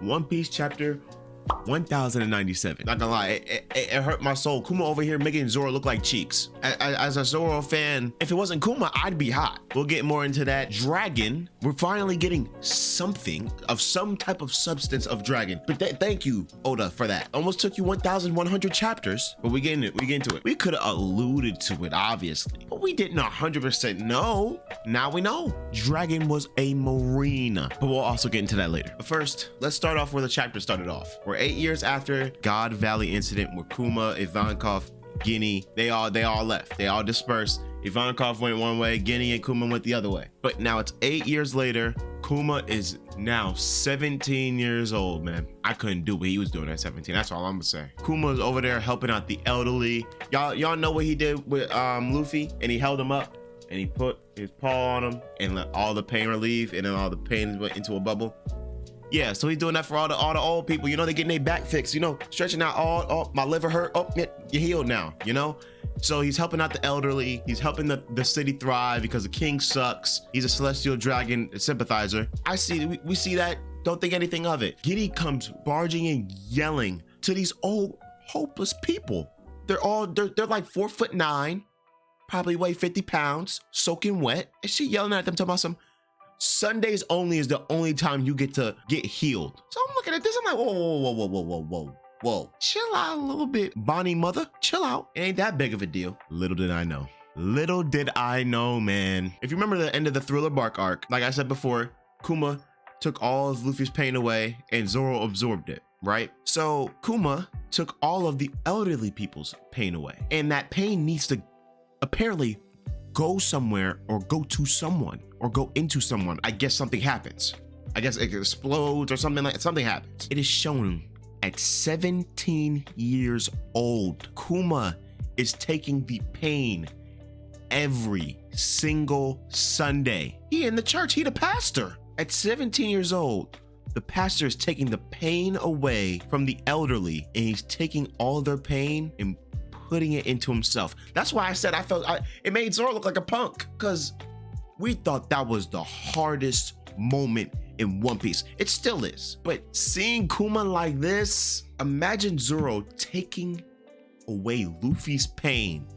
One Piece chapter 1097. Not gonna lie, it hurt my soul. Kuma over here making Zoro look like cheeks. As a Zoro fan, if it wasn't Kuma, I'd be hot. We'll get more into that. Dragon, we're finally getting something of some type of substance of dragon. But thank you, Oda, for that. Almost took you 1,100 chapters, but we get into it. We could have alluded to it, obviously, but we didn't 100% know. Now we know. Dragon was a marina, but we'll also get into that later. But first, let's start off where the chapter started off. We're 8 years after God Valley incident where Kuma, Ivankov, Guinea, they all left. They all dispersed. Ivankov went one way, Guinea and Kuma went the other way. But now it's 8 years later. Kuma is now 17 years old, man. I couldn't do what he was doing at 17. That's all I'm gonna say. Kuma's over there helping out the elderly. Y'all know what he did with Luffy, and he held him up and he put his paw on him and let all the pain relieve, and then all the pain went into a bubble. Yeah, so he's doing that for all the old people. You know, they're getting their back fixed, you know, stretching out, oh, my liver hurt. Oh, you're healed now, you know? So he's helping out the elderly. He's helping the city thrive because the king sucks. He's a celestial dragon sympathizer. We see that. Don't think anything of it. Giddy comes barging in, yelling to these old, hopeless people. They're like 4'9", probably weigh 50 pounds, soaking wet. And she yelling at them, talking about some, Sundays only is the only time you get to get healed. So I'm looking at this, I'm like, whoa. Chill out a little bit, Bonnie mother, chill out. It ain't that big of a deal. Little did I know. Little did I know, man. If you remember the end of the Thriller Bark arc, like I said before, Kuma took all of Luffy's pain away and Zoro absorbed it, right? So Kuma took all of the elderly people's pain away. And that pain needs to apparently go somewhere or go to someone or go into someone. I guess something happens. I guess it explodes or something happens. It is shown at 17 years old. Kuma is taking the pain every single Sunday. He in the church, he the pastor. At 17 years old, the pastor is taking the pain away from the elderly, and he's taking all their pain and putting it into himself. That's why I said it made Zoro look like a punk, because we thought that was the hardest moment in One Piece. It still is. But seeing Kuma like this, imagine Zoro taking away Luffy's pain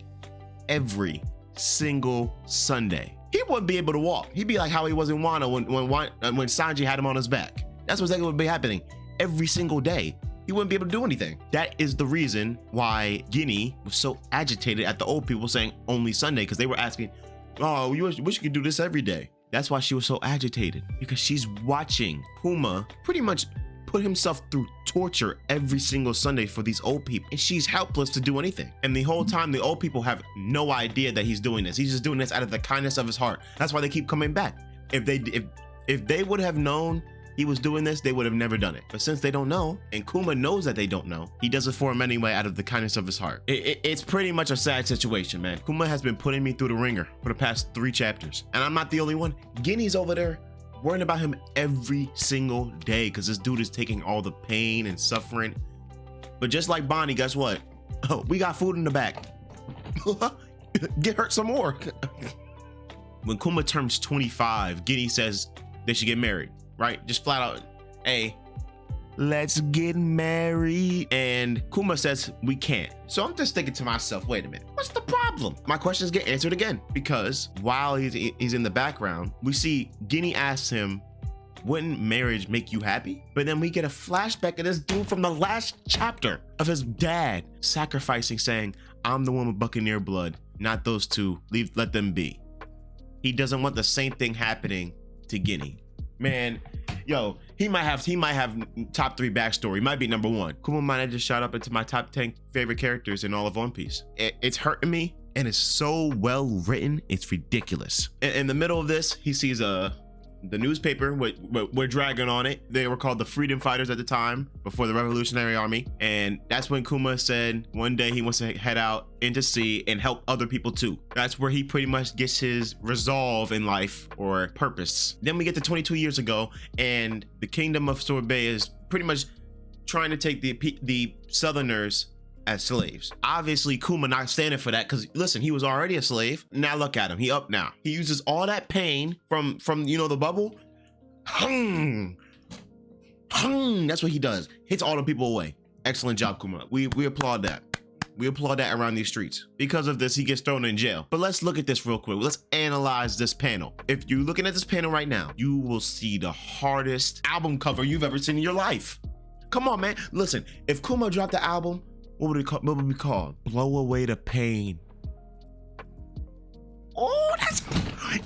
every single Sunday. He wouldn't be able to walk. He'd be like how he was in Wano when Sanji had him on his back. That's what's would be happening every single day. He wouldn't be able to do anything. That is the reason why Guinea was so agitated at the old people saying only Sunday, because they were asking, oh, we wish you could do this every day. That's why she was so agitated, because she's watching Kuma pretty much put himself through torture every single Sunday for these old people, and she's helpless to do anything. And the whole time, the old people have no idea that he's doing this. He's just doing this out of the kindness of his heart. That's why they keep coming back. If they would have known he was doing this, they would have never done it. But since they don't know, and Kuma knows that they don't know, he does it for him anyway out of the kindness of his heart. It's pretty much a sad situation, man. Kuma has been putting me through the ringer for the past 3 chapters. And I'm not the only one. Guinea's over there worrying about him every single day because this dude is taking all the pain and suffering. But just like Bonnie, guess what? Oh, we got food in the back. Get hurt some more. When Kuma turns 25, Guinea says they should get married. Right? Just flat out, hey, let's get married. And Kuma says we can't. So I'm just thinking to myself, wait a minute, what's the problem? My questions get answered again, because while he's in the background, we see Guinea asks him, wouldn't marriage make you happy? But then we get a flashback of this dude from the last chapter of his dad sacrificing, saying, I'm the one with Buccaneer blood, not those two. Let them be. He doesn't want the same thing happening to Guinea. Man, yo, he might have top 3 backstory. He might be number 1. Kuma might have just shot up into my top 10 favorite characters in all of One Piece. It's hurting me, and it's so well written, it's ridiculous. In the middle of this, he sees the newspaper with dragon on it. They were called the Freedom Fighters at the time, before the Revolutionary Army. And that's when Kuma said one day he wants to head out into sea and help other people too. That's where he pretty much gets his resolve in life, or purpose. Then we get to 22 years ago, and the Kingdom of Sorbet is pretty much trying to take the Southerners as slaves. Obviously, Kuma not standing for that, because listen, he was already a slave. Now look at him, he up now. He uses all that pain from the bubble. That's what he does. Hits all the people away. Excellent job, Kuma. We applaud that. We applaud that around these streets. Because of this, he gets thrown in jail. But let's look at this real quick. Let's analyze this panel. If you're looking at this panel right now, you will see the hardest album cover you've ever seen in your life. Come on, man. Listen, if Kuma dropped the album, what would it be called? Blow Away the Pain. Oh, that's...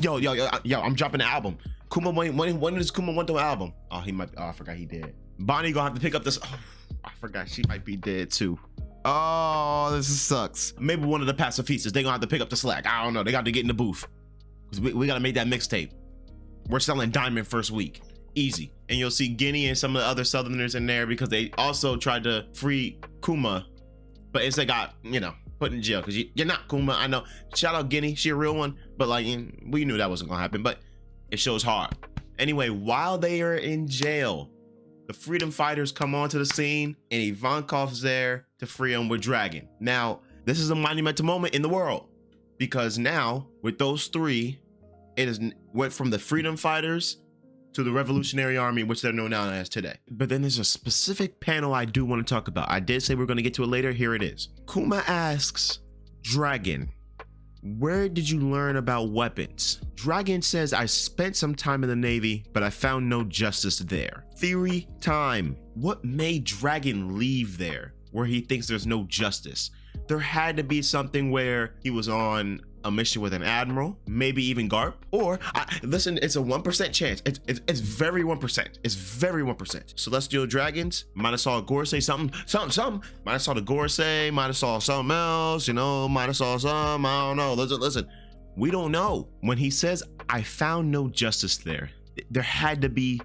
Yo, I'm dropping the album. Kuma, when does Kuma want the album? Oh, he might, I forgot he did. Bonnie gonna have to pick up this, oh, I forgot she might be dead too. Oh, this sucks. Maybe one of the pacifistas, they gonna have to pick up the slack. I don't know, they got to get in the booth. Because we gotta make that mixtape. We're selling Diamond first week, easy. And you'll see Guinea and some of the other Southerners in there because they also tried to free Kuma, but it's they got, you know, put in jail because you're not Kuma. I know. Shout out Guinea, she a real one, but like we knew that wasn't gonna happen, but it shows hard. Anyway, while they are in jail, the freedom fighters come onto the scene and Ivankov's there to free them with Dragon. Now, this is a monumental moment in the world because now with those three, went from the freedom fighters to the Revolutionary Army, which they're known now as today. But then there's a specific panel I do want to talk about. I did say we're going to get to it later. Here it is. Kuma asks Dragon, where did you learn about weapons? Dragon says, I spent some time in the Navy, but I found no justice there. Theory time. What made Dragon leave there where he thinks there's no justice? There had to be something where he was on a mission with an admiral, maybe even Garp, or listen, it's a 1% chance. It's very 1%. It's very 1%. Celestial Dragons might have saw Gore say something. Might have saw the Gore say, might have saw something else, you know, might have saw some, I don't know. Listen, we don't know. When he says, I found no justice there had to be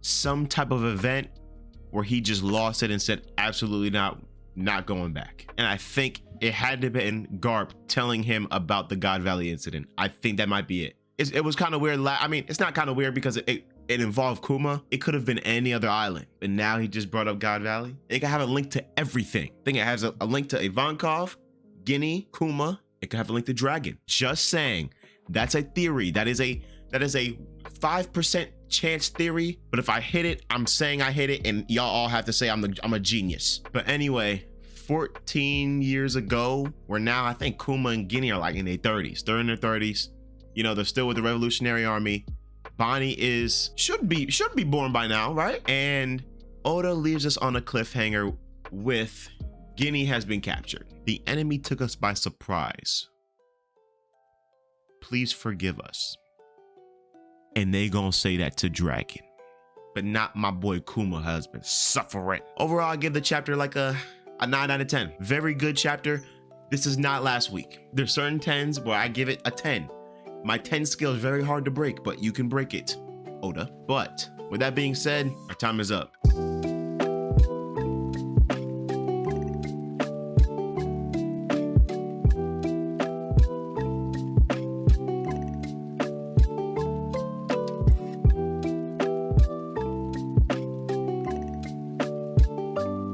some type of event where he just lost it and said, absolutely not going back. And I think it had to have been Garp telling him about the God Valley incident. I think that might be it. It was kind of weird. I mean, it's not kind of weird because it involved Kuma. It could have been any other island, but now he just brought up God Valley. It could have a link to everything. I think it has a link to Ivankov, Guinea, Kuma. It could have a link to Dragon. Just saying, that's a theory. That is a 5% chance theory. But if I hit it, I'm saying I hit it, and y'all all have to say I'm a genius. But anyway, 14 years ago, where now I think Kuma and Guinea are like in their 30s. They're in their 30s. You know, they're still with the Revolutionary Army. Bonnie should be born by now, right? And Oda leaves us on a cliffhanger with Guinea has been captured. The enemy took us by surprise. Please forgive us. And they gonna say that to Dragon, but not my boy Kuma has been suffering. Overall, I give the chapter like a 9 out of 10. Very good chapter. This is not last week. There's certain 10s where I give it a 10. My 10 scale is very hard to break, but you can break it, Oda. But with that being said, our time is up.